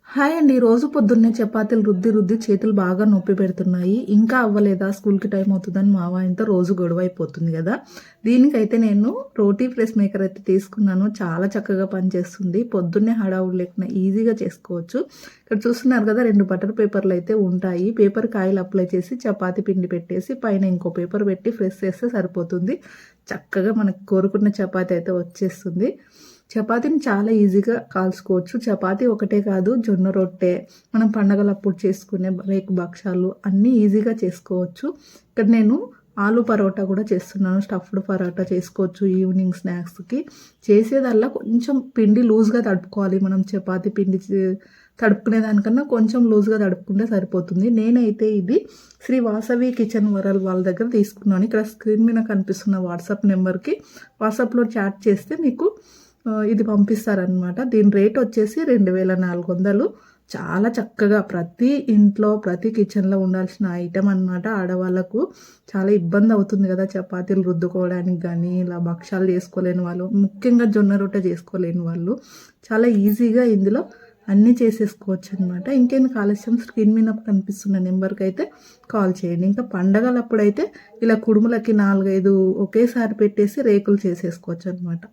Hi అండి. రోజు పొద్దున్నే చపాతీలు రుద్ది చేతులు బాగా నొప్పి పెడుతున్నాయి. ఇంకా అవ్వలేదా, స్కూల్‌కి టైం అవుతుందని మా ఆయనతో రోజు గొడవ అయిపోతుంది గదా! దీనికైతే నేను రోటీ ప్రెస్ మేకర్ అయితే తీసుకున్నాను. చాలా చక్కగా పనిచేస్తుంది. పొద్దున్నే హడావుడి లేకుండా ఈజీగా చేసుకోవచ్చు. ఇక్కడ చూస్తున్నారు కదా, 2 బటర్ పేపర్‌లు అయితే ఉంటాయి. పేపర్‌కి ఆయిల్ అప్లై చేసి చపాతీ పిండి పెట్టేసి పైన ఇంకో పేపర్ పెట్టి ప్రెస్ చేస్తే సరిపోతుంది. చక్కగా మనకు కోరుకున్న చపాతీ అయితే వచ్చేస్తుంది. చపాతీని చాలా ఈజీగా కాల్చుకోవచ్చు. చపాతీ ఒకటే కాదు, జొన్న రొట్టె, మనం పండగలప్పుడు చేసుకునే రేకు భక్షాలు అన్నీ ఈజీగా చేసుకోవచ్చు. ఇక్కడ నేను ఆలు పరోటా కూడా చేస్తున్నాను. స్టఫ్డ్ పరోటా చేసుకోవచ్చు ఈవినింగ్ స్నాక్స్‌కి. చేసేదల్లా కొంచెం పిండి లూజ్‌గా తడుపుకోవాలి. మనం చపాతీ పిండి తడుపుకునే దానికన్నా కొంచెం లూజ్‌గా తడుపుకుంటే సరిపోతుంది. నేనైతే ఇది శ్రీ వాసవి కిచెన్ వరల్డ్ వాళ్ళ దగ్గర తీసుకున్నాను. ఇక్కడ స్క్రీన్ మీద కనిపిస్తున్న వాట్సాప్ నెంబర్‌కి వాట్సాప్‌లో చాట్ చేస్తే మీకు ఇది పంపిస్తారనమాట. దీని రేట్ వచ్చేసి 2400. చాలా చక్కగా ప్రతి ఇంట్లో, ప్రతి కిచెన్‌లో ఉండాల్సిన ఐటెమ్ అనమాట. ఆడవాళ్ళకు చాలా ఇబ్బంది అవుతుంది కదా, చపాతీలు రుద్దుకోవడానికి గానీ, ఇలా భక్షాలు చేసుకోలేని వాళ్ళు, ముఖ్యంగా జొన్న రొట్టె చేసుకోలేని వాళ్ళు చాలా ఈజీగా ఇందులో అన్నీ చేసేసుకోవచ్చనమాట. ఇంకెందుకు ఆలస్యం, స్క్రీన్ మీద కనిపిస్తున్న నెంబర్‌కైతే కాల్ చేయండి. ఇంకా పండగలప్పుడైతే ఇలా కుడుములకి 4, 5 ఒకేసారి పెట్టేసి రేకులు చేసేసుకోవచ్చనమాట.